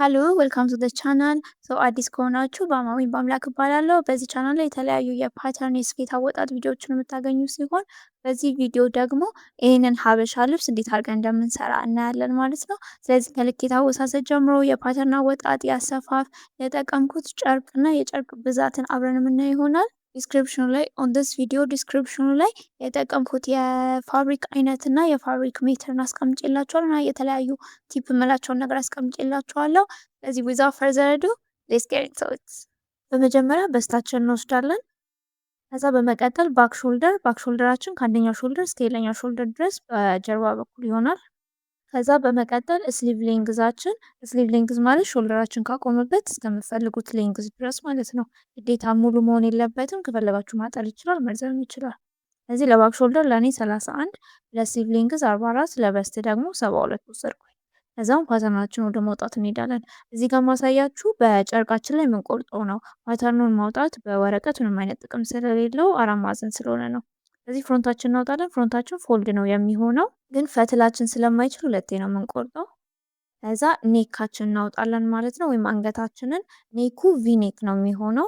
ሃሎ ዌልካም ቱ ዘ ቻናል አዲስ ከሆናችሁ በአማዊን በአምላክ እባላለሁ። በዚህ ቻናል ላይ የተለያዩ የፓተርን የስፌት አወጣጥ ቪዲዮዎችን የምታገኙ ሲሆን በዚህ ቪዲዮ ደግሞ ይህንን ሀበሻ ልብስ እንዴት አድርገን እንደምንሰራ እናያለን ማለት ነው። ስለዚህ ከልኬት አወሳሰድ ጀምሮ የፓተርን አወጣጥ፣ የአሰፋፍ፣ የጠቀምኩት ጨርቅ እና የጨርቅ ብዛትን አብረን የምናየው ይሆናል። ዲስክሪፕሽኑ ላይ ኦን ዲስ ቪዲዮ ዲስክሪፕሽኑ ላይ የጠቀምኩት የፋብሪክ አይነት እና የፋብሪክ ሜትርን አስቀምጬላችኋለሁ እና የተለያዩ ቲፕ የምላቸውን ነገር አስቀምጬላችኋለሁ። ስለዚህ ዊዛውት ፈርዘር አዱ ሌትስ ጌት ኢንቱ ኢት። በመጀመሪያ በስታችን እንወስዳለን። ከዛ በመቀጠል ባክ ሾልደራችን ከአንደኛው ሾልደር እስከ ሌላኛው ሾልደር ድረስ በጀርባ በኩል ይሆናል። ከዛ በመቀጠል ስሊቭ ሌንግዝ ማለት ሾልደራችን ካቆመበት እስከምፈልጉት ሌንግዝ ድረስ ማለት ነው። ግዴታ ሙሉ መሆን የለበትም። ከፈለጋችሁ ማጠር ይችላል፣ መርዘም ይችላል። ስለዚህ ለባክ ሾልደር ለእኔ 31፣ ለስሊቭ ሌንግዝ 44፣ ለበስት ደግሞ 72 ወሰድኩኝ። ከዛም ፓተርናችን ወደ ማውጣት እንሄዳለን። እዚህ ጋር ማሳያችሁ በጨርቃችን ላይ የምንቆርጠው ነው። ፓተርኑን ማውጣት በወረቀት ምንም አይነት ጥቅም ስለሌለው አራት ማዕዘን ስለሆነ ነው። ስለዚህ ፍሮንታችን እናውጣለን። ፍሮንታችን ፎልድ ነው የሚሆነው፣ ግን ፈትላችን ስለማይችል ሁለቴ ነው የምንቆርጠው። ከዛ ኔካችን እናውጣለን ማለት ነው፣ ወይም አንገታችንን። ኔኩ ቪኔክ ነው የሚሆነው።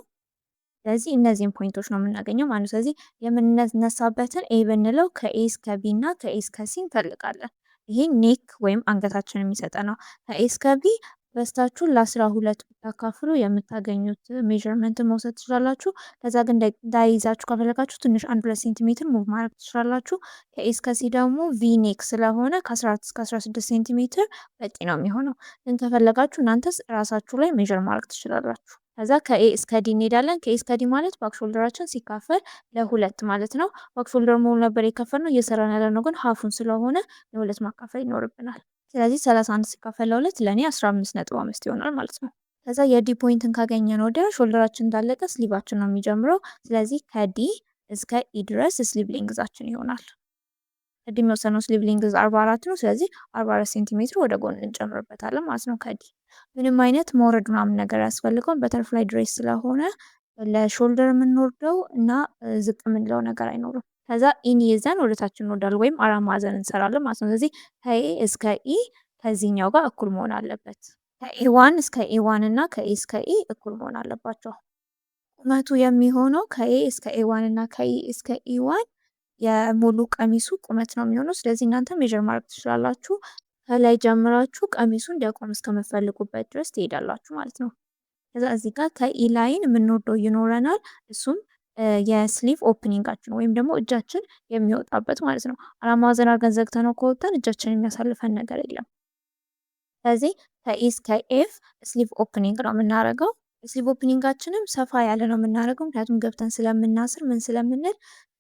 ስለዚህ እነዚህን ፖይንቶች ነው የምናገኘው ማለት ነው። ስለዚህ የምንነሳበትን ኤ ብንለው ከኤ እስከ ቢ እና ከኤ እስከ ሲ እንፈልጋለን። ይሄ ኔክ ወይም አንገታችን የሚሰጠነው። ከኤ እስከ ቢ በስታችሁን ለ12 ብታካፍሉ የምታገኙት ሜዥርመንት መውሰድ ትችላላችሁ። ከዛ ግን እንዳይዛችሁ ከፈለጋችሁ ትንሽ 1-2 ሴንቲሜትር ሙቭ ማድረግ ትችላላችሁ። ከኤ እስከ ሲ ደግሞ ቪኔክ ስለሆነ ከ14 እስከ 16 ሴንቲሜትር በቂ ነው የሚሆነው። ግን ከፈለጋችሁ እናንተስ ራሳችሁ ላይ ሜዥር ማድረግ ትችላላችሁ። ከዛ ከኤ እስከ ዲ እንሄዳለን። ከኤ እስከ ዲ ማለት ባክ ሾልደራችን ሲካፈል ለ2 ማለት ነው። ባክ ሾልደር ሙሉ ነበር የከፈልነው፣ እየሰራን ያለነው ግን ሀፉን ስለሆነ ለ2 ማካፈል ይኖርብናል። ስለዚህ 31 ሲካፈል ለ2 ለእኔ 15.5 ይሆናል ማለት ነው። ከዛ የዲ ፖይንትን ካገኘን ወዲያ ሾልደራችን እንዳለቀ ስሊቫችን ነው የሚጀምረው። ስለዚህ ከዲ እስከ ኢ ድረስ ስሊቭ ሌንግዛችን ይሆናል። ከዲ የሚወሰነው ስሊቭ ሌንግዝ 44 ነው። ስለዚህ 44 ሴንቲሜትር ወደ ጎን እንጨምርበታለን ማለት ነው። ከዲ ምንም አይነት መውረድ ምናምን ነገር ያስፈልገውን በተርፍላይ ድሬስ ስለሆነ ለሾልደር የምንወርደው እና ዝቅ የምንለው ነገር አይኖርም። ከዛ ኢን ይዘን ወደታችን እንወርዳለን ወይም አራት ማዕዘን እንሰራለን ማለት ነው። ስለዚህ ከኤ እስከ ኢ ከዚህኛው ጋር እኩል መሆን አለበት። ከኤ1 እስከ ኤ1 እና ከኤ እስከ ኢ እኩል መሆን አለባቸው። ቁመቱ የሚሆነው ከኤ እስከ ኤ1 እና ከኢ እስከ ኢ1 የሙሉ ቀሚሱ ቁመት ነው የሚሆነው። ስለዚህ እናንተ ሜዥር ማድረግ ትችላላችሁ። ከላይ ጀምራችሁ ቀሚሱ እንዲያቆም እስከምትፈልጉበት ድረስ ትሄዳላችሁ ማለት ነው። ከዛ እዚህ ጋር ከኢ ላይን የምንወርደው ይኖረናል። እሱም የስሊቭ ኦፕኒንጋችን ወይም ደግሞ እጃችን የሚወጣበት ማለት ነው። አራት ማዕዘን አድርገን ዘግተነው ከወጣን እጃችን የሚያሳልፈን ነገር የለም። ስለዚህ ከኢ እስከ ኤፍ ስሊቭ ኦፕኒንግ ነው የምናደርገው። ስሊቭ ኦፕኒንጋችንም ሰፋ ያለ ነው የምናደርገው፣ ምክንያቱም ገብተን ስለምናስር ምን ስለምንል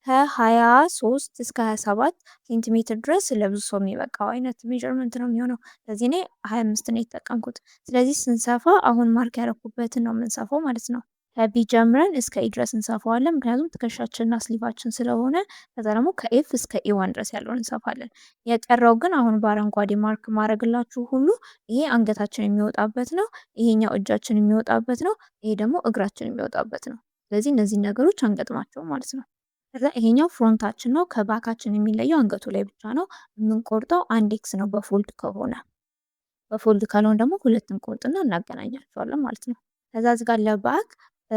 ከ23 እስከ 27 ሴንቲሜትር ድረስ ለብዙ ሰው የሚበቃው አይነት ሜዥርመንት ነው የሚሆነው። ስለዚህ እኔ 25 ነው የተጠቀምኩት። ስለዚህ ስንሰፋ አሁን ማርክ ያደረኩበትን ነው የምንሰፋው ማለት ነው። ከቢ ጀምረን እስከ ኢ ድረስ እንሰፋዋለን፣ ምክንያቱም ትከሻችንና ስሊቫችን ስለሆነ። ከዛ ደግሞ ከኤፍ እስከ ኤ1 ድረስ ያለውን እንሰፋለን። የቀረው ግን አሁን በአረንጓዴ ማርክ ማድረግላችሁ ሁሉ ይሄ አንገታችን የሚወጣበት ነው፣ ይሄኛው እጃችን የሚወጣበት ነው፣ ይሄ ደግሞ እግራችን የሚወጣበት ነው። ስለዚህ እነዚህ ነገሮች አንገጥማቸው ማለት ነው። ከዛ ይሄኛው ፍሮንታችን ነው። ከባካችን የሚለየው አንገቱ ላይ ብቻ ነው። የምንቆርጠው 1x ነው በፎልድ ከሆነ። በፎልድ ካልሆነ ደግሞ 2 እንቆርጥና እናገናኛቸዋለን ማለት ነው። ከዛ እዚህ ጋር ለባክ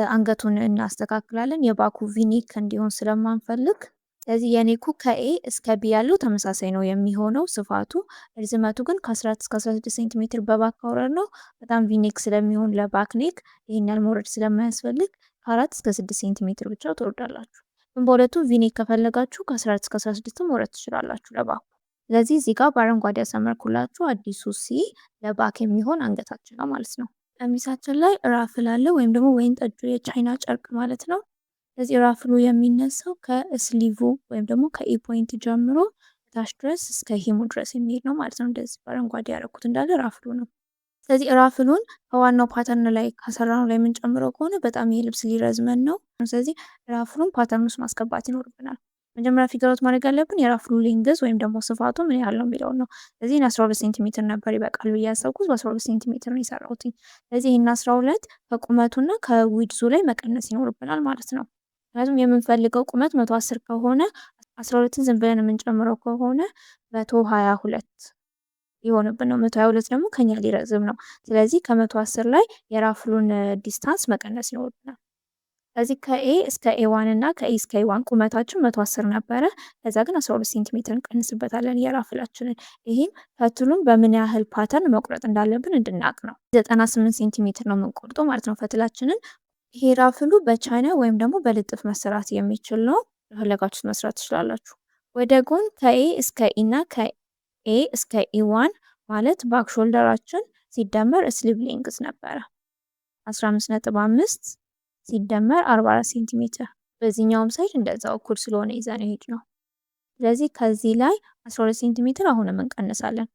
አንገቱን እናስተካክላለን። የባኩ ቪኔክ እንዲሆን ስለማንፈልግ፣ ስለዚህ የኔኩ ከኤ እስከ ቢ ያለው ተመሳሳይ ነው የሚሆነው ስፋቱ። ርዝመቱ ግን ከ14 እስከ 16 ሴንቲሜትር በባክ ካወረድ ነው በጣም ቪኔክ ስለሚሆን ለባክ ኔክ ይሄን ያህል መውረድ ስለማያስፈልግ ከ4 እስከ 6 ሴንቲሜትር ብቻ ትወርዳላችሁ። ግን በሁለቱ ቪኔክ ከፈለጋችሁ ከ14 እስከ 16 መውረድ ትችላላችሁ ለባኩ። ስለዚህ እዚህ ጋር በአረንጓዴ ያሰመርኩላችሁ አዲሱ ሲ ለባክ የሚሆን አንገታችን ነው ማለት ነው። ቀሚሳችን ላይ ራፍል አለ ወይም ደግሞ ወይን ጠጁ የቻይና ጨርቅ ማለት ነው። ስለዚህ ራፍሉ የሚነሳው ከስሊቭ ወይም ደግሞ ከኢ ፖይንት ጀምሮ ታች ድረስ እስከ ሂሙ ድረስ የሚሄድ ነው ማለት ነው። እንደዚህ በአረንጓዴ ያደረኩት እንዳለ ራፍሉ ነው። ስለዚህ ራፍሉን ከዋናው ፓተርን ላይ ከሰራነው ላይ የምንጨምረው ከሆነ በጣም ይሄ ልብስ ሊረዝመን ነው። ስለዚህ ራፍሉን ፓተርን ውስጥ ማስገባት ይኖርብናል። መጀመሪያ ፊገሮት ማድረግ ያለብን የራፍሉ ሌንግዝ ወይም ደግሞ ስፋቱ ምን ያህል ነው የሚለውን ነው። ስለዚህ 12 ሴንቲሜትር ነበር ይበቃል ብዬ ያሰብኩት፣ በ12 ሴንቲሜትር ነው የሰራሁት። ስለዚህ ይህን 12 ከቁመቱና ከዊድዙ ላይ መቀነስ ይኖርብናል ማለት ነው። ምክንያቱም የምንፈልገው ቁመት 110 ከሆነ 12ን ዝም ብለን የምንጨምረው ከሆነ 122 ሊሆንብን ነው። 122 ደግሞ ከኛ ሊረዝም ነው። ስለዚህ ከ110 ላይ የራፍሉን ዲስታንስ መቀነስ ይኖርብናል። ስለዚህ ከኤ እስከ ኤ1 እና ከኤ እስከ ኤ1 ቁመታችን 110 ነበረ። ከዛ ግን 12 ሴንቲሜትር እንቀንስበታለን የራፍላችንን። ይህም ፈትሉን በምን ያህል ፓተርን መቁረጥ እንዳለብን እንድናቅ ነው። 98 ሴንቲሜትር ነው የምንቆርጠው ማለት ነው ፈትላችንን። ይሄ ራፍሉ በቻይና ወይም ደግሞ በልጥፍ መሰራት የሚችል ነው። የፈለጋችሁት መስራት ትችላላችሁ። ወደ ጎን ከኤ እስከ ኢ እና ከኤ እስከ ኢ1 ማለት ባክ ሾልደራችን ሲደመር ስሊቭ ሌንግዝ ነበረ 15.5 ሲደመር 44 ሴንቲሜትር። በዚህኛውም ሳይድ እንደዛው እኩል ስለሆነ ይዘን ሄድ ነው። ስለዚህ ከዚህ ላይ 12 ሴንቲሜትር አሁንም እንቀንሳለን።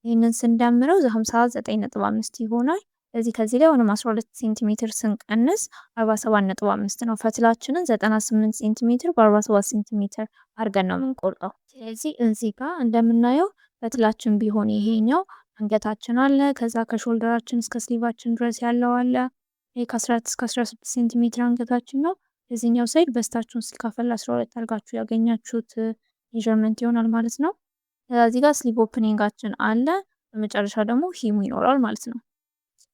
ይህንን ስንደምረው 59.5 ይሆናል። ስለዚህ ከዚህ ላይ አሁንም 12 ሴንቲሜትር ስንቀንስ 47.5 ነው። ፈትላችንን 98 ሴንቲሜትር በ47 ሴንቲሜትር አድርገን ነው የምንቆርጠው። ስለዚህ እዚህ ጋር እንደምናየው ፈትላችን ቢሆን ይሄኛው አንገታችን አለ። ከዛ ከሾልደራችን እስከ ስሊቫችን ድረስ ያለው አለ። ይሄ ከ14 እስከ 16 ሴንቲሜትር አንገታችን ነው። የዚህኛው ሳይድ በስታችሁን ሲካፈል 12 አድርጋችሁ ያገኛችሁት ሜዠርመንት ይሆናል ማለት ነው። እዚህ ጋር ስሊቭ ኦፕኒንጋችን አለ። በመጨረሻ ደግሞ ሂሙ ይኖራል ማለት ነው።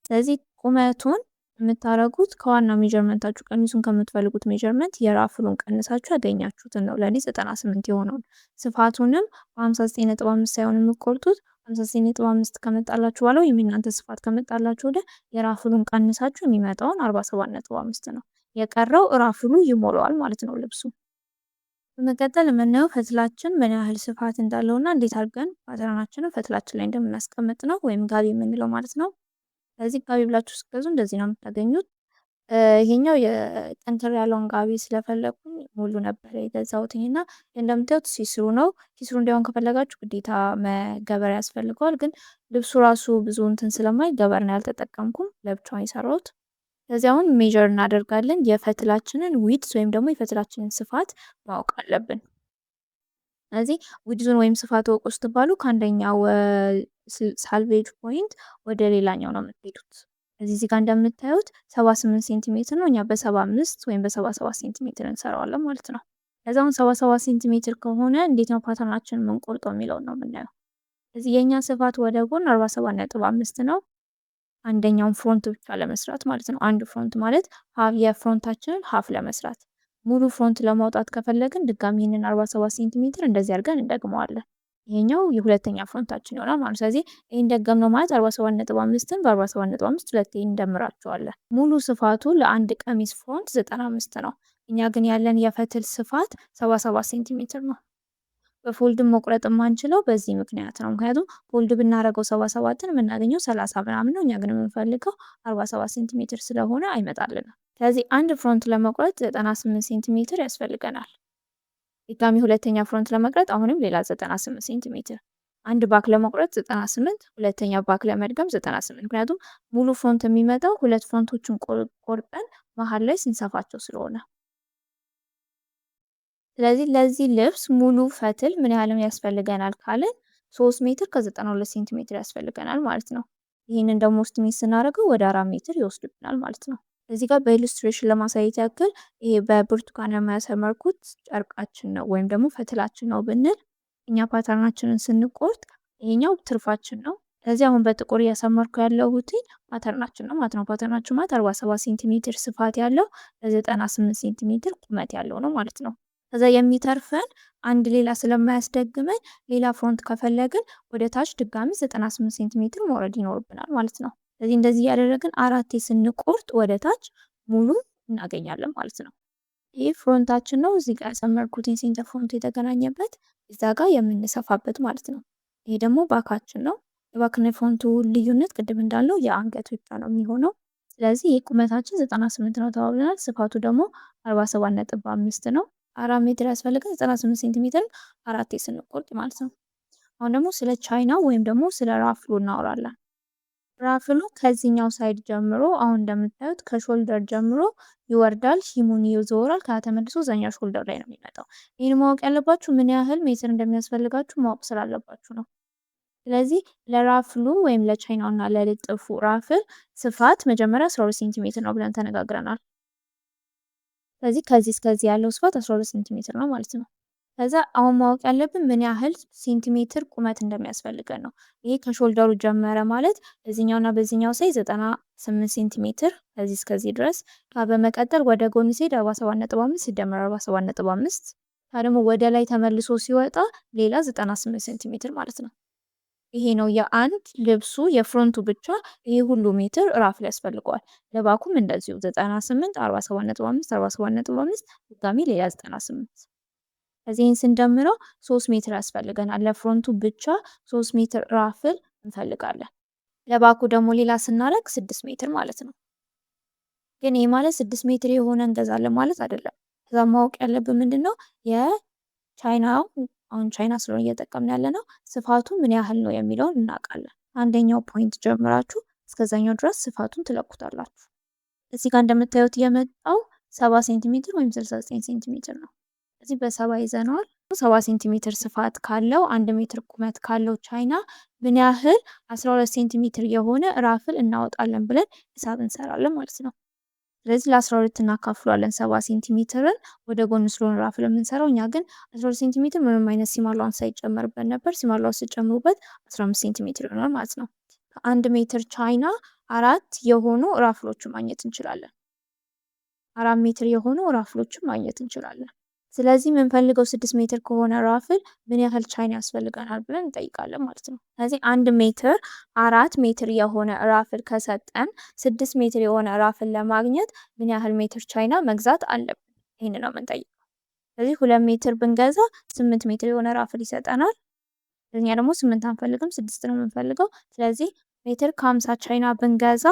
ስለዚህ ቁመቱን የምታረጉት ከዋናው ሜዠርመንታችሁ ቀሚሱን ከምትፈልጉት ሜዠርመንት የራፍሉን ቀንሳችሁ ያገኛችሁትን ነው። ለኔ 98 የሆነውን ስፋቱንም በ59.5 ሳይሆን የምትቆርጡት 59.5 ከመጣላችሁ በኋላ ወይም የእናንተ ስፋት ከመጣላችሁ ወደ የራፍሉን ቀንሳችሁ የሚመጣውን 47.5 ነው። የቀረው ራፍሉ ይሞላዋል ማለት ነው ልብሱ። በመቀጠል የምናየው ፈትላችን ምን ያህል ስፋት እንዳለውና እንዴት አድርገን ፓተርናችንን ፈትላችን ላይ እንደምናስቀምጥ ነው፣ ወይም ጋቢ የምንለው ማለት ነው። ስለዚህ ጋቢ ብላችሁ ስትገዙ እንደዚህ ነው የምታገኙት። ይሄኛው የጠንከር ያለውን ጋቢ ስለፈለኩኝ ሙሉ ነበር የገዛሁት እና እንደምታዩት ሲስሩ ነው። ሲስሩ እንዲሆን ከፈለጋችሁ ግዴታ ገበር ያስፈልገዋል። ግን ልብሱ ራሱ ብዙ እንትን ስለማይ ገበር ነው ያልተጠቀምኩም፣ ለብቻውን የሰራሁት። ስለዚህ አሁን ሜዠር እናደርጋለን። የፈትላችንን ዊድዝ ወይም ደግሞ የፈትላችንን ስፋት ማወቅ አለብን። ስለዚህ ዊድዙን ወይም ስፋት ወቁ ስትባሉ ከአንደኛው ሳልቬጅ ፖይንት ወደ ሌላኛው ነው የምትሄዱት። እዚህ ጋር እንደምታዩት 78 ሴንቲሜትር ነው። እኛ በ75 ወይም በ77 ሴንቲሜትር እንሰራዋለን ማለት ነው። ከዛ አሁን 77 ሴንቲሜትር ከሆነ እንዴት ነው ፓተርናችን የምንቆርጠው የሚለውን ነው የምናየው። እዚህ የኛ ስፋት ወደ ጎን 47.5 ነው። አንደኛውን ፍሮንት ብቻ ለመስራት ማለት ነው። አንድ ፍሮንት ማለት የፍሮንታችንን ሀፍ ለመስራት። ሙሉ ፍሮንት ለማውጣት ከፈለግን ድጋሚ ይህንን 47 ሴንቲሜትር እንደዚህ አድርገን እንደግመዋለን። ይሄኛው የሁለተኛ ፍሮንታችን ይሆናል ማለት ነው። ስለዚህ ይሄን ደገምነው ማለት 47.5ን በ47.5 ሁለቴ እንደምራቸዋለን። ሙሉ ስፋቱ ለአንድ ቀሚስ ፍሮንት 95 ነው። እኛ ግን ያለን የፈትል ስፋት 77 ሴንቲሜትር ነው። በፎልድም መቁረጥ የማንችለው በዚህ ምክንያት ነው። ምክንያቱም ፎልድ ብናደርገው 77ን የምናገኘው 30 ምናምን ነው። እኛ ግን የምንፈልገው 47 ሴንቲሜትር ስለሆነ አይመጣልንም። ስለዚህ አንድ ፍሮንት ለመቁረጥ 98 ሴንቲሜትር ያስፈልገናል። ድጋሚ ሁለተኛ ፍሮንት ለመቁረጥ አሁንም ሌላ 98 ሴንቲሜትር። አንድ ባክ ለመቁረጥ 98፣ ሁለተኛ ባክ ለመድገም 98። ምክንያቱም ሙሉ ፍሮንት የሚመጣው ሁለት ፍሮንቶችን ቆርጠን መሀል ላይ ስንሰፋቸው ስለሆነ። ስለዚህ ለዚህ ልብስ ሙሉ ፈትል ምን ያህል ያስፈልገናል ካልን 3 ሜትር ከ92 ሴንቲሜትር ያስፈልገናል ማለት ነው። ይህንን ደግሞ እስቲሜት ስናደርገው ወደ 4 ሜትር ይወስድብናል ማለት ነው። እዚህ ጋር በኢሉስትሬሽን ለማሳየት ያክል ይሄ በብርቱካን ያሰመርኩት ጨርቃችን ነው ወይም ደግሞ ፈትላችን ነው ብንል እኛ ፓተርናችንን ስንቆርጥ ይሄኛው ትርፋችን ነው። ስለዚህ አሁን በጥቁር እያሰመርኩ ያለሁት ፓተርናችን ነው ማለት ነው። ፓተርናችን ማለት 47 ሴንቲሜትር ስፋት ያለው ለ98 ሴንቲሜትር ቁመት ያለው ነው ማለት ነው። ከዛ የሚተርፈን አንድ ሌላ ስለማያስደግመን ሌላ ፍሮንት ከፈለግን ወደ ታች ድጋሚ 98 ሴንቲሜትር መውረድ ይኖርብናል ማለት ነው። ስለዚህ እንደዚህ ያደረግን አራቴ ስንቆርጥ ወደ ታች ሙሉ እናገኛለን ማለት ነው። ይህ ፍሮንታችን ነው። እዚህ ጋር ያሰመርኩትን ሴንተር ፍሮንት የተገናኘበት እዛ ጋር የምንሰፋበት ማለት ነው። ይሄ ደግሞ ባካችን ነው። የባክና የፍሮንቱ ልዩነት ቅድም እንዳለው የአንገት ብቻ ነው የሚሆነው። ስለዚህ ይህ ቁመታችን 98 ነው ተባብለናል። ስፋቱ ደግሞ 47.5 ነው። 4 ሜትር ያስፈልጋል። 98 ሴንቲሜትር አራቴ ስንቆርጥ ማለት ነው። አሁን ደግሞ ስለ ቻይና ወይም ደግሞ ስለ ራፍሉ እናወራለን። ራፍሉ ከዚህኛው ሳይድ ጀምሮ አሁን እንደምታዩት ከሾልደር ጀምሮ ይወርዳል፣ ሂሙን ይዞራል። ከተመልሶ ዘኛው ሾልደር ላይ ነው የሚመጣው። ይህን ማወቅ ያለባችሁ ምን ያህል ሜትር እንደሚያስፈልጋችሁ ማወቅ ስላለባችሁ ነው። ስለዚህ ለራፍሉ ወይም ለቻይናው እና ለልጥፉ ራፍል ስፋት መጀመሪያ 12 ሴንቲሜትር ነው ብለን ተነጋግረናል። ስለዚህ ከዚህ እስከዚህ ያለው ስፋት 12 ሴንቲሜትር ነው ማለት ነው። ከዛ አሁን ማወቅ ያለብን ምን ያህል ሴንቲሜትር ቁመት እንደሚያስፈልገን ነው። ይሄ ከሾልደሩ ጀመረ ማለት በዚህኛውና በዚህኛው ሳይዝ 98 ሴንቲሜትር ከዚህ እስከዚህ ድረስ። በመቀጠል ወደ ጎን ሲሄድ 47.5 ሲደመር 47.5 ደግሞ ወደ ላይ ተመልሶ ሲወጣ ሌላ 98 ሴንቲሜትር ማለት ነው። ይሄ ነው የአንድ ልብሱ የፍሮንቱ ብቻ ይሄ ሁሉ ሜትር ራፍሊ ያስፈልገዋል። ለባኩም እንደዚሁ 98 47.5 47.5 ድጋሚ ሌላ 98 ከዚህን ስንደምረው 3 ሜትር ያስፈልገናል። ለፍሮንቱ ብቻ 3 ሜትር ራፍል እንፈልጋለን። ለባኩ ደግሞ ሌላ ስናረግ 6 ሜትር ማለት ነው። ግን ይሄ ማለት 6 ሜትር የሆነ እንገዛለን ማለት አይደለም። ከዛ ማወቅ ያለብን ምንድነው የቻይናው አሁን ቻይና ስለሆነ እየጠቀምን ያለነው ስፋቱ ምን ያህል ነው የሚለውን እናውቃለን። አንደኛው ፖይንት ጀምራችሁ እስከዛኛው ድረስ ስፋቱን ትለኩታላችሁ። እዚህ ጋር እንደምታዩት የመጣው 70 ሴንቲሜትር ወይም 69 ሴንቲሜትር ነው። እዚህ በ70 ይዘነዋል። 70 ሴንቲሜትር ስፋት ካለው 1 ሜትር ቁመት ካለው ቻይና ምን ያህል 12 ሴንቲሜትር የሆነ ራፍል እናወጣለን ብለን ሂሳብ እንሰራለን ማለት ነው። ስለዚህ ለ12 እናካፍሏለን 70 ሴንቲሜትርን ወደ ጎን ስለሆነ ራፍል የምንሰራው እኛ ግን 12 ሴንቲሜትር ምንም አይነት ሲማላውን ሳይጨመርበት ነበር። ሲማላውን ሲጨምሩበት 15 ሴንቲሜትር ይሆናል ማለት ነው። ከ1 ሜትር ቻይና 4 የሆኑ ራፍሎችን ማግኘት እንችላለን። 4 ሜትር የሆኑ ራፍሎችን ማግኘት እንችላለን። ስለዚህ የምንፈልገው 6 ሜትር ከሆነ ራፍል ምን ያህል ቻይና ያስፈልገናል ብለን እንጠይቃለን ማለት ነው። ስለዚህ 1 ሜትር 4 ሜትር የሆነ ራፍል ከሰጠን 6 ሜትር የሆነ ራፍል ለማግኘት ምን ያህል ሜትር ቻይና መግዛት አለብን? ይሄን ነው የምንጠይቀው። ስለዚህ 2 ሜትር ብንገዛ 8 ሜትር የሆነ ራፍል ይሰጠናል። እኛ ደግሞ 8 አንፈልግም 6 ነው የምንፈልገው። ስለዚህ ሜትር ከ50 ቻይና ብንገዛ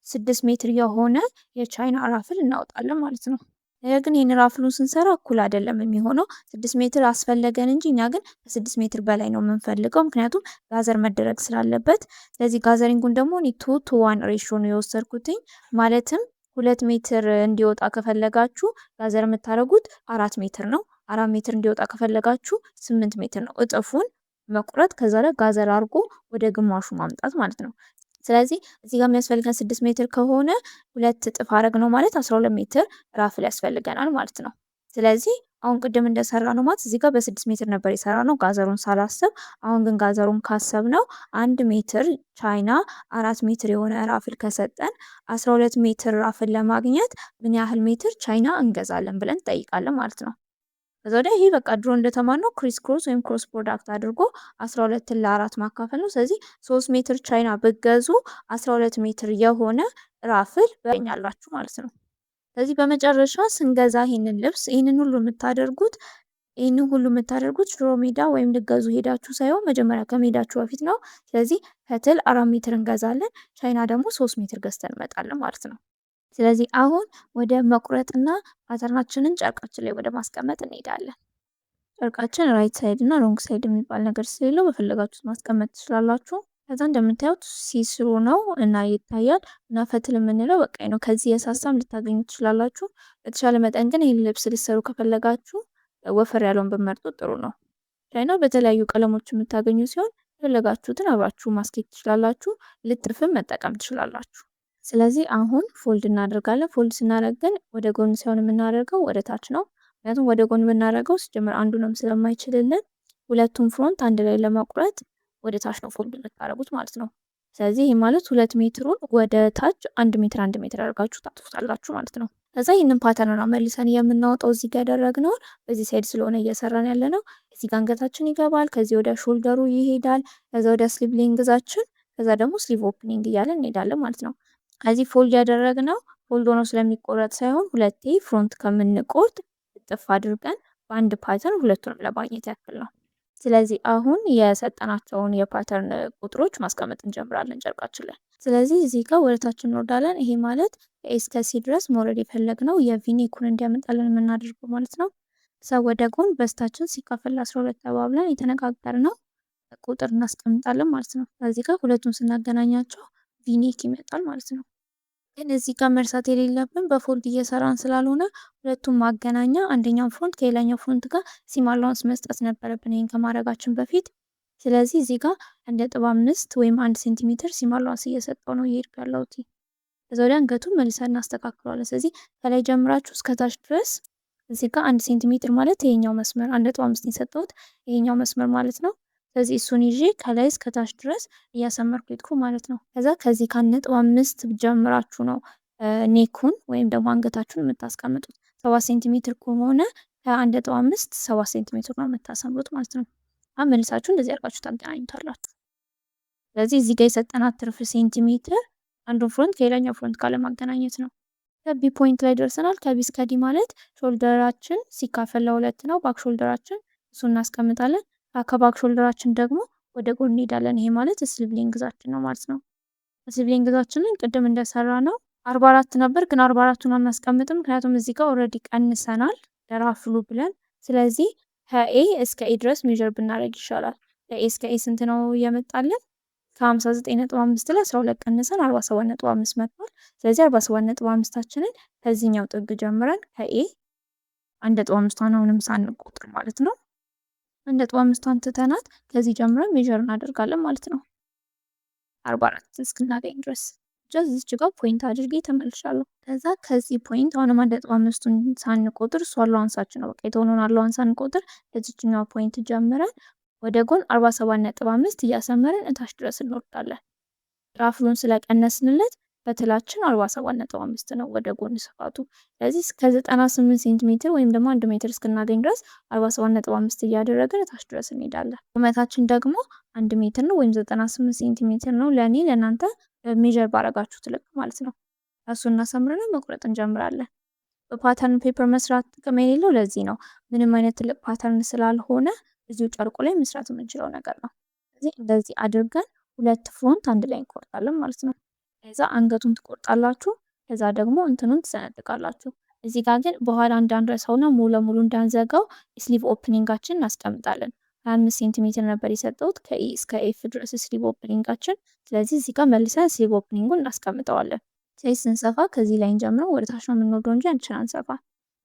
6 ሜትር የሆነ የቻይና ራፍል እናወጣለን ማለት ነው። ነገር ግን ይህን ራፍሉን ስንሰራ እኩል አይደለም የሚሆነው 6 ሜትር አስፈለገን እንጂ እኛ ግን ከ6 ሜትር በላይ ነው የምንፈልገው ምክንያቱም ጋዘር መደረግ ስላለበት። ስለዚህ ጋዘሪንጉን ደግሞ እኔ 2:1 ሬሾ ነው የወሰድኩትኝ። ማለትም 2 ሜትር እንዲወጣ ከፈለጋችሁ ጋዘር የምታደርጉት 4 ሜትር ነው። 4 ሜትር እንዲወጣ ከፈለጋችሁ 8 ሜትር ነው። እጥፉን መቁረጥ ከዛ ላይ ጋዘር አድርጎ ወደ ግማሹ ማምጣት ማለት ነው። ስለዚህ እዚህ ጋር የሚያስፈልገን 6 ሜትር ከሆነ 2 እጥፍ አረግ ነው ማለት 12 ሜትር ራፍል ያስፈልገናል ማለት ነው። ስለዚህ አሁን ቅድም እንደሰራ ነው ማለት እዚህ ጋር በ6 ሜትር ነበር የሰራ ነው ጋዘሩን ሳላስብ። አሁን ግን ጋዘሩን ካሰብ ነው 1 ሜትር ቻይና 4 ሜትር የሆነ ራፍል ከሰጠን 12 ሜትር ራፍል ለማግኘት ምን ያህል ሜትር ቻይና እንገዛለን ብለን እንጠይቃለን ማለት ነው። ከዛ ወዲያ ይሄ በቃ ድሮ እንደተማርነው ክሪስ ክሮስ ወይም ክሮስ ፕሮዳክት አድርጎ 12ን ለ4 ማካፈል ነው። ስለዚህ 3 ሜትር ቻይና ብገዙ 12 ሜትር የሆነ ራፍል ያገኛላችሁ ማለት ነው። ስለዚህ በመጨረሻ ስንገዛ ይህንን ልብስ ይህንን ሁሉ የምታደርጉት ሽሮ ሜዳ ወይም ልገዙ ሄዳችሁ ሳይሆን መጀመሪያ ከመሄዳችሁ በፊት ነው። ስለዚህ ፈትል 4 ሜትር እንገዛለን፣ ቻይና ደግሞ 3 ሜትር ገዝተን እንመጣለን ማለት ነው። ስለዚህ አሁን ወደ መቁረጥና ፓተርናችንን ጨርቃችን ላይ ወደ ማስቀመጥ እንሄዳለን። ጨርቃችን ራይት ሳይድ እና ሮንግ ሳይድ የሚባል ነገር ስለሌለው በፈለጋችሁት ማስቀመጥ ትችላላችሁ። ከዛ እንደምታዩት ሲስሩ ነው እና ይታያል እና ፈትል የምንለው በቃ ነው። ከዚህ የሳሳም ልታገኙ ትችላላችሁ። በተሻለ መጠን ግን ይህን ልብስ ልትሰሩ ከፈለጋችሁ ወፈር ያለውን ብመርጡ ጥሩ ነው። ቻይና በተለያዩ ቀለሞች የምታገኙ ሲሆን የፈለጋችሁትን አብራችሁ ማስኬት ትችላላችሁ። ልጥፍም መጠቀም ትችላላችሁ። ስለዚህ አሁን ፎልድ እናደርጋለን። ፎልድ ስናደርግ ግን ወደ ጎን ሳይሆን የምናደርገው ወደ ታች ነው። ምክንያቱም ወደ ጎን ብናደርገው ሲጀምር አንዱንም ስለማይችልልን ሁለቱም ፍሮንት አንድ ላይ ለመቁረጥ ወደ ታች ነው ፎልድ የምታደርጉት ማለት ነው። ስለዚህ ይህ ማለት 2 ሜትሩን ወደ ታች 1 ሜትር 1 ሜትር አድርጋችሁ ታጥፉታላችሁ ማለት ነው። ከዛ ይህንን ፓተርን መልሰን የምናወጣው እዚህ ጋር ያደረግነውን በዚህ ሳይድ ስለሆነ እየሰራን ያለ ነው። እዚህ ጋር አንገታችን ይገባል። ከዚህ ወደ ሾልደሩ ይሄዳል። ከዛ ወደ ስሊቭ ሌንግዛችን፣ ከዛ ደግሞ ስሊቭ ኦፕኒንግ እያለን እንሄዳለን ማለት ነው። ከዚህ ፎልድ ያደረግነው ፎልድ ሆኖ ስለሚቆረጥ ሳይሆን ሁለቴ ፍሮንት ከምንቆርጥ እጥፍ አድርገን በአንድ ፓተርን ሁለቱንም ለማግኘት ያክል ነው። ስለዚህ አሁን የሰጠናቸውን የፓተርን ቁጥሮች ማስቀመጥ እንጀምራለን ጨርቃችን ላይ። ስለዚህ እዚህ ጋር ወደታች እንወርዳለን። ይሄ ማለት ከኤ እስከ ሲ ድረስ መውረድ የፈለግነው የቪኔኩን እንዲያመጣልን የምናደርገው ማለት ነው። ሰው ወደ ጎን በስታችን ሲካፈል 12 ተባብለን የተነጋገርነው ቁጥር እናስቀምጣለን ማለት ነው። ከዚህ ጋር ሁለቱን ስናገናኛቸው ቪኔክ ይመጣል ማለት ነው። ግን እዚህ ጋር መርሳት የሌለብን በፎልድ እየሰራን ስላልሆነ ሁለቱም ማገናኛ አንደኛው ፍሮንት ከሌላኛው ፍሮንት ጋር ሲም አላውንስ መስጠት ነበረብን ይሄን ከማድረጋችን በፊት። ስለዚህ እዚህ ጋር 1.5 ወይም 1 ሴንቲሜትር ሲም አላውንስ እየሰጠው ነው እየሄድኩ ያለሁት። ከዛ ወዲያ አንገቱን መልሰን እናስተካክለዋለን። ስለዚህ ከላይ ጀምራችሁ እስከታች ድረስ እዚህ ጋር 1 ሴንቲሜትር ማለት ይሄኛው መስመር 1.5 የሰጠሁት ይሄኛው መስመር ማለት ነው። ስለዚህ እሱን ይዤ ከላይ እስከ ታች ድረስ እያሰመርኩ ሄድኩ ማለት ነው። ከዛ ከዚህ ከ1.5 ጀምራችሁ ነው ኔኩን ወይም ደግሞ አንገታችሁን የምታስቀምጡት። 7 ሴንቲሜትር ከሆነ ከ1.5 7 ሴንቲሜትር ነው የምታሰምሩት ማለት ነው። አሁን መልሳችሁ እንደዚህ አድርጋችሁ ታገናኙታላችሁ። ስለዚህ እዚህ ጋር የሰጠናት ትርፍ ሴንቲሜትር አንዱን ፍሮንት ከሌላኛው ፍሮንት ጋር ለማገናኘት ነው። ከቢ ፖይንት ላይ ደርሰናል። ከቢ እስከ ዲ ማለት ሾልደራችን ሲካፈል ለሁለት ነው። ባክ ሾልደራችን እሱ እናስቀምጣለን። ከባክ ሾልደራችን ደግሞ ወደ ጎን እንሄዳለን። ይሄ ማለት ስሊቭ ሌንግዛችን ነው ማለት ነው። ስሊቭ ሌንግዛችንን ቅድም እንደሰራ ነው 44 ነበር፣ ግን 44ቱን አናስቀምጥም ምክንያቱም እዚህ ጋር ኦልሬዲ ቀንሰናል ለራፍሉ ብለን። ስለዚህ ከኤ እስከ ኤ ድረስ ሜዥር ብናደርግ ይሻላል። ለኤ እስከ ኤ ስንት ነው የመጣለን? ከ59.5 ላይ 12 ቀንሰን 47.5 መጥቷል። ስለዚህ 47.5ታችንን ከዚህኛው ጥግ ጀምረን ከኤ 1.5ቷን አሁንም ሳንቆጥር ማለት ነው 1.5ቷን ትተናት ከዚህ ጀምረን ሜዥር እናደርጋለን ማለት ነው 44 እስክናገኝ ድረስ። እዚች ጋር ፖይንት አድርጌ ተመልሻለሁ። ከዛ ከዚህ ፖይንት አሁንም 1.5ቱን ሳንቆጥር እሱ አለዋንሳችን ነው። በቃ የተሆነውን አለዋንስ ሳንቆጥር ከዚችኛው ፖይንት ጀምረን ወደ ጎን 47.5 እያሰመርን እታች ድረስ እንወርዳለን። ራፍሉን ስለቀነስንለት በትላችን 47.5 ነው ወደ ጎን ስፋቱ። ስለዚህ እስከ 98 ሴንቲሜትር ወይም ደግሞ 1 ሜትር እስክናገኝ ድረስ 47.5 እያደረግን እታች ድረስ እንሄዳለን። ቁመታችን ደግሞ 1 ሜትር ነው ወይም 98 ሴንቲሜትር ነው። ለእኔ ለእናንተ ሜዥር ባረጋችሁት ልክ ማለት ነው። እሱ እናሰምርና መቁረጥ እንጀምራለን። በፓተርን ፔፐር መስራት ጥቅም የሌለው ለዚህ ነው። ምንም አይነት ትልቅ ፓተርን ስላልሆነ እዚሁ ጨርቁ ላይ መስራት የምንችለው ነገር ነው። ስለዚህ እንደዚህ አድርገን ሁለት ፍሮንት አንድ ላይ እንቆርጣለን ማለት ነው። ከዛ አንገቱን ትቆርጣላችሁ። ከዛ ደግሞ እንትኑን ትሰነጥቃላችሁ። እዚህ ጋር ግን በኋላ እንዳንረሳውና ሙሉ ለሙሉ እንዳንዘጋው ስሊቭ ኦፕኒንጋችን እናስቀምጣለን። 25 ሴንቲሜትር ነበር የሰጠሁት ከኢ እስከ ኤፍ ድረስ ስሊቭ ኦፕኒንጋችን። ስለዚህ እዚህ ጋር መልሰን ስሊቭ ኦፕኒንጉን እናስቀምጠዋለን። ስለዚህ ስንሰፋ ከዚህ ላይ እንጀምረው ወደ ታች ነው የምንወርደው እንጂ አንቺን አንሰፋ።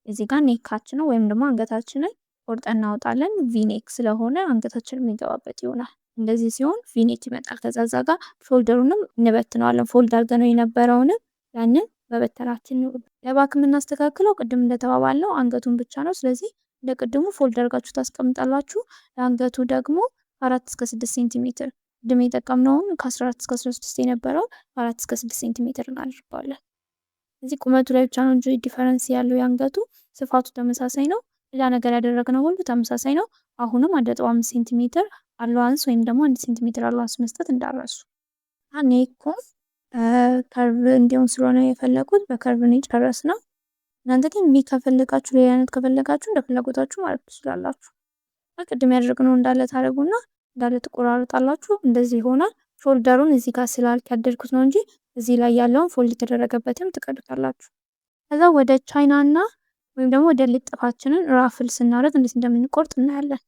እዚህ ጋር ኔካችን ነው ወይም ደግሞ አንገታችንን ቆርጠን እናወጣለን። ቪኔክ ስለሆነ አንገታችን የሚገባበት ይሆናል። እንደዚህ ሲሆን ቪኔክ ይመጣል። ከዛ እዛ ጋር ሾልደሩንም እንበትነዋለን። ፎልድ አድርገነው የነበረውንም ያንን በበተናችን ለባክ የምናስተካክለው ቅድም እንደተባባልነው አንገቱን ብቻ ነው። ስለዚህ እንደ ቅድሙ ፎልድ አድርጋችሁ ታስቀምጣላችሁ። ለአንገቱ ደግሞ 4 እስከ 6 ሴንቲሜትር ቅድም የጠቀምነውን ከ14 እስከ 16 የነበረው 4 እስከ 6 ሴንቲሜትር እናደርገዋለን። እዚህ ቁመቱ ላይ ብቻ ነው እንጂ ዲፈረንስ ያለው የአንገቱ ስፋቱ ተመሳሳይ ነው። ሌላ ነገር ያደረግነው ሁሉ ተመሳሳይ ነው። አሁንም 1.5 ሴንቲሜትር አለዋንስ ወይም ደግሞ 1 ሴንቲሜትር አለዋንስ መስጠት እንዳረሱ። ኔኩ ከርቭ እንዲሆን ስለሆነ የፈለጉት በከርቭ ነው የጨረስነው። እናንተ ግን ከፈለጋችሁ ሌላ አይነት ከፈለጋችሁ እንደ ፍላጎታችሁ ማለት ትችላላችሁ። ቅድም ያደረግነው እንዳለ ታደርጉና እንዳለ ትቆራርጣላችሁ። እንደዚህ ይሆናል። ሾልደሩን እዚህ ጋር ስላልቀደድኩት ነው እንጂ እዚህ ላይ ያለውን ፎልድ የተደረገበትም ትቀዱታላችሁ። ከዛ ወደ ቻይናና ወይም ደግሞ ወደ ልጥፋችንን ራፍል ስናደርግ እንዴት እንደምንቆርጥ እናያለን።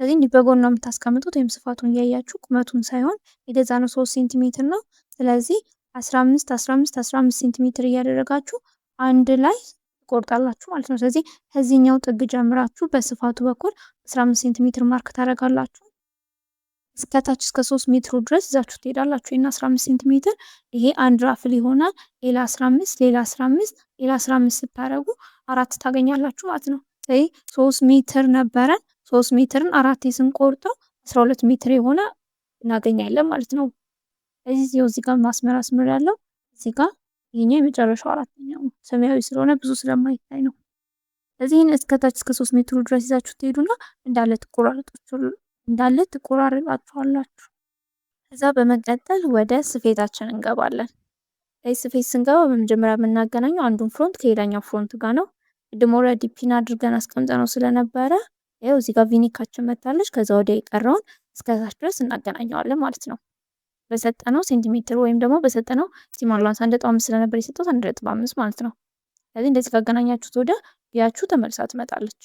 ስለዚህ እንዲህ በጎን ነው የምታስቀምጡት ወይም ስፋቱን እያያችሁ ቁመቱን ሳይሆን የገዛነው 3 ሴንቲሜትር ነው። ስለዚህ 15 15 15 ሴንቲሜትር እያደረጋችሁ አንድ ላይ ትቆርጣላችሁ ማለት ነው። ስለዚህ ከዚህኛው ጥግ ጀምራችሁ በስፋቱ በኩል 15 ሴንቲሜትር ማርክ ታደርጋላችሁ። እስከታች እስከ 3 ሜትሩ ድረስ ይዛችሁ ትሄዳላችሁ። እና 15 ሴንቲሜትር ይሄ አንድ ራፍል ይሆናል። ሌላ 15 ሌላ 15 ሌላ 15 ስታደርጉ 4 ታገኛላችሁ ማለት ነው። ስለዚህ 3 ሜትር ነበረን። 3 ሜትርን 4 ስንቆርጠው 12 ሜትር የሆነ እናገኛለን ማለት ነው። እዚህ ጋር ማስመር አስምር ያለው እዚህ ጋር ይሄኛው የመጨረሻው አራተኛው ሰማያዊ ስለሆነ ብዙ ስለማይታይ ነው። ስለዚህ ይሄን እስከታች እስከ 3 ሜትሩ ድረስ ይዛችሁ ትሄዱና እንዳለ ትቆራርጣችኋላችሁ። ከዛ በመቀጠል ወደ ስፌታችን እንገባለን። ስፌት ስንገባ በመጀመሪያ የምናገናኘው አንዱን ፍሮንት ከሌላኛው ፍሮንት ጋር ነው። ቅድም ኦልሬዲ ፒን አድርገን አስቀምጠነው ስለነበረ ይኸው እዚህ ጋር ቪኒካችን መታለች። ከዛ ወደ የቀረውን እስከታች ድረስ እናገናኘዋለን ማለት ነው። በሰጠነው ሴንቲሜትር ወይም ደግሞ በሰጠነው ሲማላንስ 1.5 ስለነበር የሰጠሁት 1.5 ማለት ነው። ስለዚህ እንደዚህ ካገናኛችሁት ወደ ቢያችሁ ተመልሳ ትመጣለች።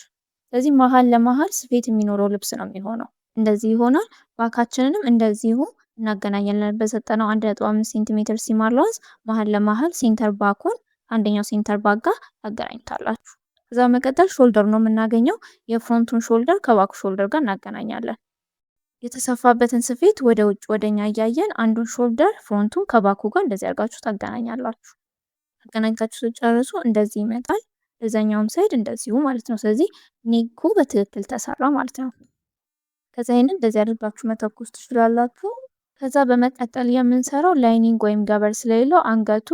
ስለዚህ መሀል ለመሀል ስፌት የሚኖረው ልብስ ነው የሚሆነው። እንደዚህ ይሆናል። ባካችንንም እንደዚሁ እናገናኛለን። በሰጠነው 1.5 ሴንቲሜትር ሲማላንስ መሀል ለመሀል ሴንተር ባኩን አንደኛው ሴንተር ባክ ጋር ታገናኙታላችሁ። ከዛ መቀጠል ሾልደር ነው የምናገኘው። የፍሮንቱን ሾልደር ከባኩ ሾልደር ጋር እናገናኛለን። የተሰፋበትን ስፌት ወደ ውጭ ወደኛ እያየን አንዱን ሾልደር ፍሮንቱን ከባኩ ጋር እንደዚህ አድርጋችሁ ታገናኛላችሁ። አገናኝታችሁ ጨርሱ እንደዚህ ይመጣል። እዛኛውም ሳይድ እንደዚሁ ማለት ነው። ስለዚህ ኔኩ በትክክል ተሰራ ማለት ነው። ከዛ ይሄንን እንደዚህ አድርጋችሁ መተኮስ ትችላላችሁ። ከዛ በመቀጠል የምንሰራው ላይኒንግ ወይም ገበር ስለሌለው አንገቱ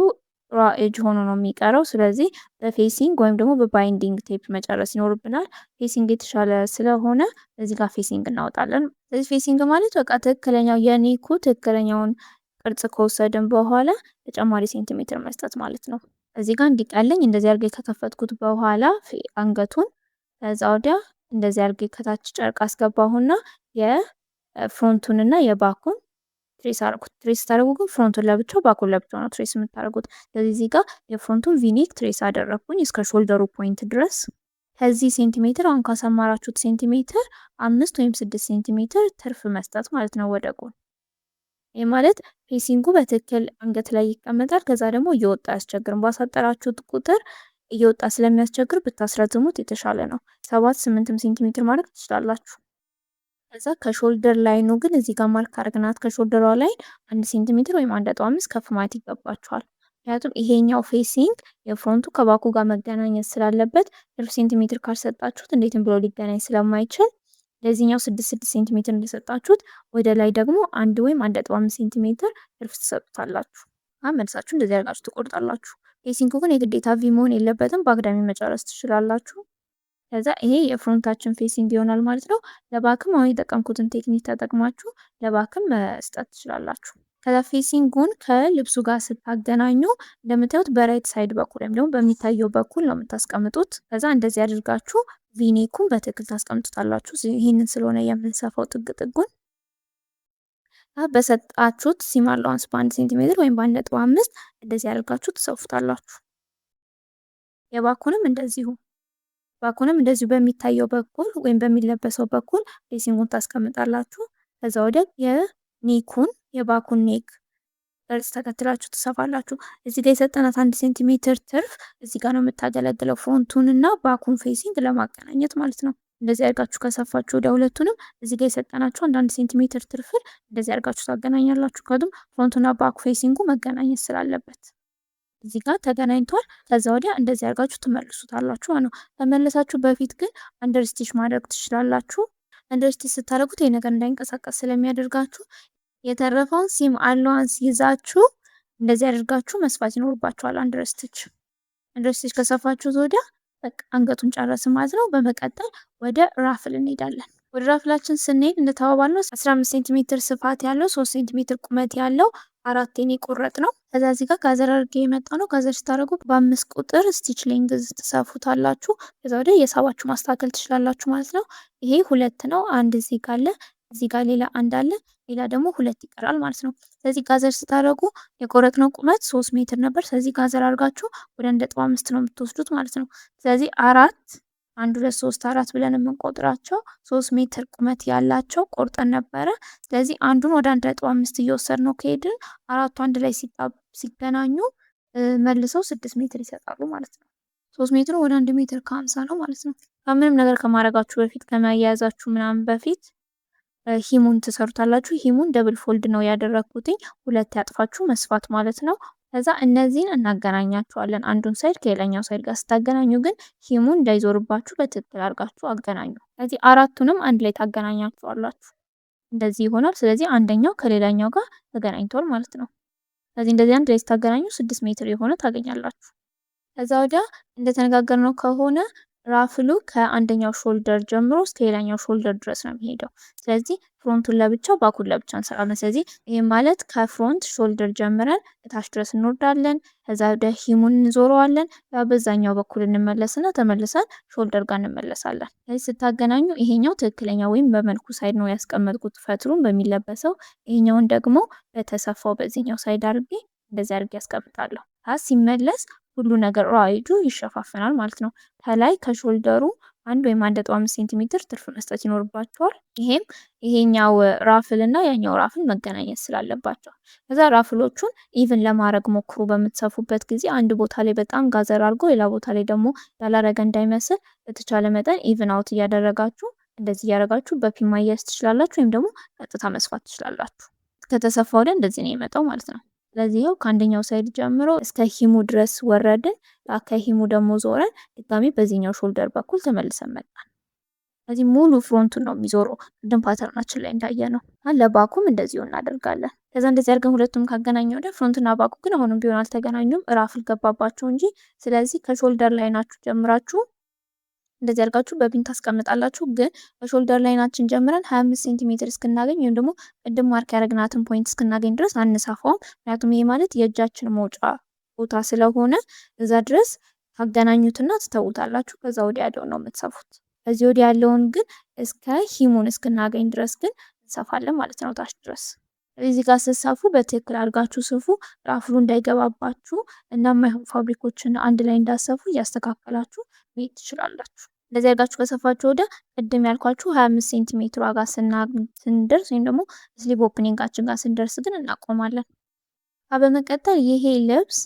ራ ኤጅ ሆኖ ነው የሚቀረው። ስለዚህ በፌሲንግ ወይም ደግሞ በባይንዲንግ ቴፕ መጨረስ ይኖርብናል። ፌሲንግ የተሻለ ስለሆነ እዚህ ጋር ፌሲንግ እናወጣለን። ስለዚህ ፌሲንግ ማለት በቃ ትክክለኛው የኔኩ ትክክለኛውን ቅርጽ ከወሰድን በኋላ ተጨማሪ ሴንቲሜትር መስጠት ማለት ነው። እዚህ ጋር እንዲቀለኝ እንደዚህ አድርጌ ከከፈትኩት በኋላ አንገቱን ከዛ ወዲያ እንደዚህ አድርጌ ከታች ጨርቅ አስገባሁና የፍሮንቱንና የባኩን ትሬስ አድርጉት። ትሬስ ታደርጉ ግን ፍሮንቱን ለብቻው ባኩን ለብቻው ነው ትሬስ የምታደርጉት። ስለዚህ እዚህ ጋር የፍሮንቱን ቪኔክ ትሬስ አደረግኩኝ እስከ ሾልደሩ ፖይንት ድረስ። ከዚህ ሴንቲሜትር አሁን ካሰማራችሁት ሴንቲሜትር 5 ወይም 6 ሴንቲሜትር ትርፍ መስጠት ማለት ነው ወደ ጎን። ይህ ማለት ፌሲንጉ በትክክል አንገት ላይ ይቀመጣል። ከዛ ደግሞ እየወጣ አያስቸግርም። ባሳጠራችሁት ቁጥር እየወጣ ስለሚያስቸግር ብታስረዝሙት የተሻለ ነው። 7-8 ሴንቲሜትር ማድረግ ትችላላችሁ። ከዛ ከሾልደር ላይኑ ግን እዚህ ጋር ማርክ አድርገናት ከሾልደሯ ላይ 1 ሴንቲሜትር ወይም 1.5 ከፍ ማለት ይገባችኋል። ምክንያቱም ይሄኛው ፌሲንግ የፍሮንቱ ከባኩ ጋር መገናኘት ስላለበት ትርፍ ሴንቲሜትር ካልሰጣችሁት እንዴትም ብሎ ሊገናኝ ስለማይችል ለዚህኛው 6 ሴንቲሜትር እንደሰጣችሁት ወደ ላይ ደግሞ 1 ወይም 1.5 ሴንቲሜትር ትርፍ ትሰጡታላችሁ። መልሳችሁ እንደዚህ አድርጋችሁ ትቆርጣላችሁ። ፌሲንጉ ግን የግዴታ ቪ መሆን የለበትም። በአግዳሚ መጨረስ ትችላላችሁ። ከዛ ይሄ የፍሮንታችን ፌሲንግ ይሆናል ማለት ነው። ለባክም አሁን የጠቀምኩትን ቴክኒክ ተጠቅማችሁ ለባክም መስጠት ትችላላችሁ። ከዛ ፌሲንጉን ከልብሱ ጋር ስታገናኙ እንደምታዩት በራይት ሳይድ በኩል ወይም ደግሞ በሚታየው በኩል ነው የምታስቀምጡት። ከዛ እንደዚህ አድርጋችሁ ቪኔኩን በትክክል ታስቀምጡታላችሁ። ይህንን ስለሆነ የምንሰፋው ጥግ ጥጉን በሰጣችሁት ሲም አላዋንስ በ1 ሴንቲሜትር ወይም በ1.5 እንደዚህ አድርጋችሁ ትሰፉታላችሁ። የባኩንም እንደዚሁ በሚታየው በኩል ወይም በሚለበሰው በኩል ፌሲንጉን ታስቀምጣላችሁ። ከዛ ወደ የባኩን ኔክ ቅርጽ ተከትላችሁ ትሰፋላችሁ። እዚህ ጋር የሰጠናት 1 ሴንቲሜትር ትርፍ እዚህ ጋር ነው የምታገለግለው ፍሮንቱን እና ባኩን ፌሲንግ ለማገናኘት ማለት ነው። እንደዚህ አድርጋችሁ ከሰፋችሁ ወደ ሁለቱንም እዚህ ጋር የሰጠናችሁ 1 ሴንቲሜትር ትርፍን እንደዚህ አድርጋችሁ ታገናኛላችሁ። ከዱም ፍሮንቱና ባክ ፌሲንጉ መገናኘት ስላለበት እዚህ ጋር ተገናኝቷል። ከዛ ወዲያ እንደዚህ አድርጋችሁ ትመልሱታላችሁ ማለት ነው። ተመለሳችሁ በፊት ግን አንደር ስቲች ማድረግ ትችላላችሁ። አንደር ስቲች ስታደርጉት ይሄ ነገር እንዳይንቀሳቀስ ስለሚያደርጋችሁ የተረፈውን ሲም አላዋንስ ይዛችሁ እንደዚህ አድርጋችሁ መስፋት ይኖርባችኋል። አንደር ስቲች ከሰፋችሁ ወዲያ በቃ አንገቱን ጨረስን ማለት ነው። በመቀጠል ወደ ራፍል እንሄዳለን። ወደ ራፍላችን ስንሄድ እንደተባባልነው 15 ሴንቲሜትር ስፋት ያለው 3 ሴንቲሜትር ቁመት ያለው 4 የቆረጥ ነው። ከዛ እዚህ ጋር ጋዘር አድርጌ የመጣ ነው። ጋዘር ስታደርጉ በ5 ቁጥር ስቲች ሌንግዝ ትሰፉታላችሁ። ከዛ ወደ የሳባችሁ ማስተካከል ትችላላችሁ ማለት ነው። ይሄ 2 ነው። አንድ እዚህ ጋር አለ፣ እዚህ ጋር ሌላ አንድ አለ፣ ሌላ ደግሞ 2 ይቀራል ማለት ነው። ስለዚህ ጋዘር ስታደርጉ የቆረጥነው ቁመት 3 ሜትር ነበር። ስለዚህ ጋዘር አድርጋችሁ ወደ 1.5 ነው የምትወስዱት ማለት ነው። ስለዚህ 1 2 3 4 ብለን የምንቆጥራቸው 3 ሜትር ቁመት ያላቸው ቆርጠን ነበረ። ስለዚህ አንዱን ወደ 1.5 እየወሰድነው ከሄድን አራቱ አንድ ላይ ሲገናኙ መልሰው 6 ሜትር ይሰጣሉ ማለት ነው። 3 ሜትሩ ወደ 1 ሜትር ከ50 ነው ማለት ነው። ከምንም ነገር ከማድረጋችሁ በፊት ከመያያዛችሁ ምናምን በፊት ሂሙን ትሰሩታላችሁ። ሂሙን ደብል ፎልድ ነው ያደረኩትኝ 2 ያጥፋችሁ መስፋት ማለት ነው። ከዛ እነዚህን እናገናኛቸዋለን። አንዱን ሳይድ ከሌላኛው ሳይድ ጋር ስታገናኙ ግን ሂሙን እንዳይዞርባችሁ በትክክል አድርጋችሁ አገናኙ። ስለዚህ አራቱንም አንድ ላይ ታገናኛቸዋላችሁ። እንደዚህ ይሆናል። ስለዚህ አንደኛው ከሌላኛው ጋር ተገናኝቷል ማለት ነው። ስለዚህ እንደዚህ አንድ ላይ ስታገናኙ 6 ሜትር የሆነ ታገኛላችሁ። ከዛ ወዲያ እንደተነጋገርነው ከሆነ ራፍሉ ከአንደኛው ሾልደር ጀምሮ እስከ ሌላኛው ሾልደር ድረስ ነው የሚሄደው። ስለዚህ ፍሮንቱን ለብቻው ባኩን ለብቻ እንሰራለን። ስለዚህ ይህ ማለት ከፍሮንት ሾልደር ጀምረን እታች ድረስ እንወርዳለን። ከዛ ወደ ሂሙን እንዞረዋለን። በዛኛው በኩል እንመለስና ተመልሰን ሾልደር ጋር እንመለሳለን። ስለዚህ ስታገናኙ ይሄኛው ትክክለኛ ወይም በመልኩ ሳይድ ነው ያስቀመጥኩት ፈትሩን በሚለበሰው፣ ይሄኛውን ደግሞ በተሰፋው በዚህኛው ሳይድ አድርጌ እንደዚህ አድርጌ ያስቀምጣለሁ። ሲመለስ ሁሉ ነገር ራይዱ ይሸፋፈናል ማለት ነው። ከላይ ከሾልደሩ 1 ወይም 1.5 ሴንቲሜትር ትርፍ መስጠት ይኖርባቸዋል። ይሄኛው ራፍል እና ያኛው ራፍል መገናኘት ስላለባቸው ከዛ ራፍሎቹን ኢቭን ለማድረግ ሞክሩ። በምትሰፉበት ጊዜ አንድ ቦታ ላይ በጣም ጋዘር አድርጎ ሌላ ቦታ ላይ ደግሞ ያላረገ እንዳይመስል በተቻለ መጠን ኢቭን አውት እያደረጋችሁ እንደዚህ እያደረጋችሁ በፒን ማያያዝ ትችላላችሁ፣ ወይም ደግሞ ቀጥታ መስፋት ትችላላችሁ። ከተሰፋ ወደ እንደዚህ ነው የመጣው ማለት ነው። ስለዚህ ይኸው ከአንደኛው ሳይድ ጀምሮ እስከ ሂሙ ድረስ ወረድን። ከሂሙ ደግሞ ዞረን ድጋሚ በዚህኛው ሾልደር በኩል ተመልሰን መጣን። ስለዚህ ሙሉ ፍሮንቱን ነው የሚዞረው ቅድም ፓተርናችን ላይ እንዳየነው። ለባኩም እንደዚሁ እናደርጋለን። ከዛ እንደዚህ አድርገን ሁለቱም ካገናኘው ወደ ፍሮንትና ባኩ ግን አሁንም ቢሆን አልተገናኙም፣ እራፍ ገባባቸው እንጂ። ስለዚህ ከሾልደር ላይናችሁ ጀምራችሁ እንደዚህ አድርጋችሁ በፒን ታስቀምጣላችሁ። ግን በሾልደር ላይናችን ጀምረን 25 ሴንቲሜትር እስክናገኝ ወይም ደግሞ ቅድም ማርክ ያደረግናትን ፖይንት እስክናገኝ ድረስ አንሳፋውም። ምክንያቱም ይሄ ማለት የእጃችን መውጫ ቦታ ስለሆነ እዛ ድረስ ታገናኙትና ትተውታላችሁ። ከዛ ወዲያ ያለውን ነው የምትሰፉት። ከዚህ ወዲያ ያለውን ግን እስከ ሂሙን እስክናገኝ ድረስ ግን እንሰፋለን ማለት ነው ታች ድረስ። እዚህ ጋር ስትሰፉ በትክክል አድርጋችሁ ስፉ፣ ራፍሉ እንዳይገባባችሁ እና የማይሆን ፋብሪኮችን አንድ ላይ እንዳሰፉ እያስተካከላችሁ መሄድ ትችላላችሁ። እንደዚህ አድርጋችሁ ከሰፋችሁ ወደ ቅድም ያልኳችሁ 25 ሴንቲሜትር ዋጋ ስንደርስ ወይም ደግሞ ስሊቭ ኦፕኒንጋችን ጋር ስንደርስ ግን እናቆማለን። በመቀጠል ይሄ ልብስ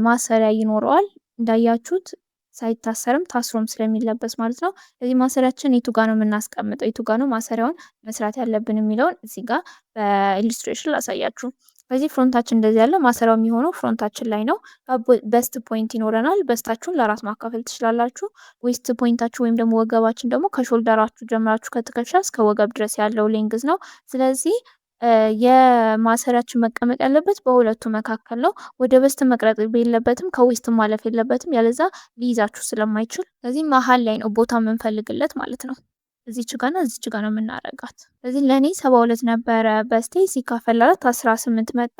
ማሰሪያ ይኖረዋል እንዳያችሁት ሳይታሰርም ታስሮም ስለሚለበስ ማለት ነው። ስለዚህ ማሰሪያችን የቱ ጋር ነው የምናስቀምጠው፣ የቱ ጋር ነው ማሰሪያውን መስራት ያለብን የሚለውን እዚህ ጋር በኢሉስትሬሽን ላሳያችሁ። በዚህ ፍሮንታችን እንደዚህ ያለ ማሰሪያው የሚሆነው ፍሮንታችን ላይ ነው። በስት ፖይንት ይኖረናል። በስታችሁን ለአራት ማካፈል ትችላላችሁ። ዌስት ፖይንታችሁ ወይም ደግሞ ወገባችን ደግሞ ከሾልደራችሁ ጀምራችሁ ከትከሻ እስከ ወገብ ድረስ ያለው ሌንግዝ ነው። ስለዚህ የማሰሪያችን መቀመጥ ያለበት በሁለቱ መካከል ነው። ወደ በስት መቅረጥ የለበትም፣ ከዌስት ማለፍ የለበትም፣ ያለዛ ሊይዛችሁ ስለማይችል። ስለዚህ መሀል ላይ ነው ቦታ የምንፈልግለት ማለት ነው። እዚች ጋና እዚች ጋ ነው የምናረጋት። ስለዚህ ለእኔ 72 ነበረ በስቴ ሲካፈላት 18 መጣ።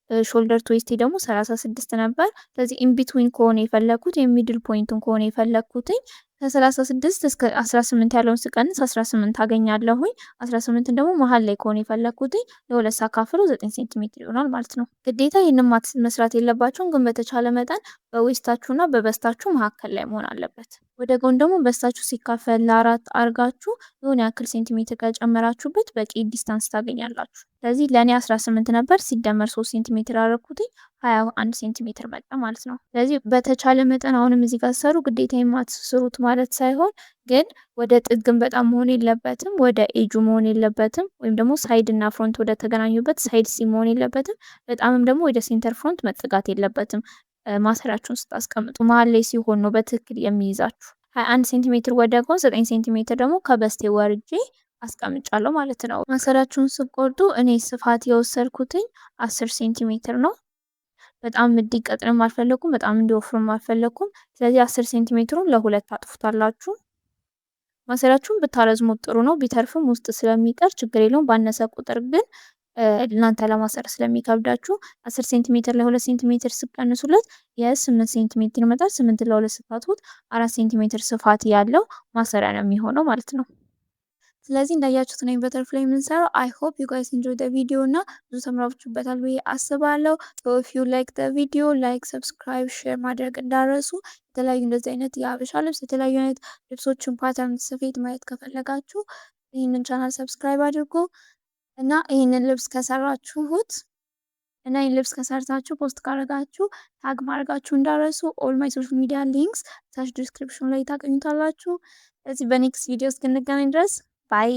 ሾልደር ትዌስቴ ደግሞ 36 ነበር። ስለዚህ ኢንቢትዊን ከሆነ የፈለግኩት የሚድል ፖይንቱን ከሆነ የፈለግኩትኝ ከ36 እስከ 18 ያለውን ስቀንስ 18 አገኛለሁኝ። 18 ደግሞ መሀል ላይ ከሆነ የፈለግኩትኝ ለሁለት ሳካፍለው 9 ሴንቲሜትር ይሆናል ማለት ነው። ግዴታ ይህንን መስራት የለባችሁም፣ ግን በተቻለ መጠን በዌስታችሁና በበስታችሁ መካከል ላይ መሆን አለበት። ወደ ጎን ደግሞ በስታችሁ ሲካፈል ለአራት አርጋችሁ የሆነ ያክል ሴንቲሜትር ከጨመራችሁበት በቂ ዲስታንስ ታገኛላችሁ። ስለዚህ ለእኔ 18 ነበር፣ ሲደመር 3 ሴንቲሜትር አረኩትኝ 21 ሴንቲሜትር መጣ ማለት ነው። ስለዚህ በተቻለ መጠን አሁንም እዚህ ጋር ሰሩ ግዴታ የማትስሩት ማለት ሳይሆን ግን ወደ ጥግም በጣም መሆን የለበትም፣ ወደ ኤጁ መሆን የለበትም፣ ወይም ደግሞ ሳይድ እና ፍሮንት ወደ ተገናኙበት ሳይድ ሲ መሆን የለበትም። በጣምም ደግሞ ወደ ሴንተር ፍሮንት መጠጋት የለበትም። ማሰሪያችሁን ስታስቀምጡ መሀል ላይ ሲሆን ነው በትክክል የሚይዛችሁ። 21 ሴንቲሜትር ወደ ጎን፣ 9 ሴንቲሜትር ደግሞ ከበስቴ ወርጄ አስቀምጫለሁ ማለት ነው። ማሰሪያችሁን ስቆርጡ እኔ ስፋት የወሰድኩትኝ 10 ሴንቲሜትር ነው። በጣም እንዲቀጥንም አልፈለኩም፣ በጣም እንዲወፍርም አልፈለኩም። ስለዚህ 10 ሴንቲሜትሩን ለሁለት አጥፉታላችሁ። ማሰሪያችሁን ብታረዝሙት ጥሩ ነው፣ ቢተርፍም ውስጥ ስለሚቀር ችግር የለውም። ባነሰ ቁጥር ግን እናንተ ለማሰር ስለሚከብዳችሁ 10 ሴንቲሜትር ለ2 ሴንቲሜትር ስቀንሱለት የ8 ሴንቲሜትር ይመጣል። 8 ለ2 ስታጥፉት 4 ሴንቲሜትር ስፋት ያለው ማሰሪያ ነው የሚሆነው ማለት ነው። ስለዚህ እንዳያችሁት ነው በተርፍላይ የምንሰራው። አይ ሆፕ ዩ ጋይስ ኢንጆይ ዘ ቪዲዮ እና ብዙ ተምራችሁበታል ብዬ አስባለሁ። ሶ ኢፍ ዩ ላይክ ዘ ቪዲዮ ላይክ፣ ሰብስክራይብ፣ ሼር ማድረግ እንዳረሱ። የተለያዩ እንደዚህ አይነት የሀበሻ ልብስ የተለያዩ አይነት ልብሶችን ፓተርን ስፌት ማየት ከፈለጋችሁ ይህንን ቻናል ሰብስክራይብ አድርጉ እና ይህንን ልብስ ከሰራችሁት እና ይህን ልብስ ከሰርታችሁ ፖስት ካረጋችሁ ታግ ማድረጋችሁ እንዳረሱ። ኦል ማይ ሶሻል ሚዲያ ሊንክስ ታች ዲስክሪፕሽን ላይ ታገኙታላችሁ። ስለዚህ በኔክስት ቪዲዮ እስክንገናኝ ድረስ ባይ።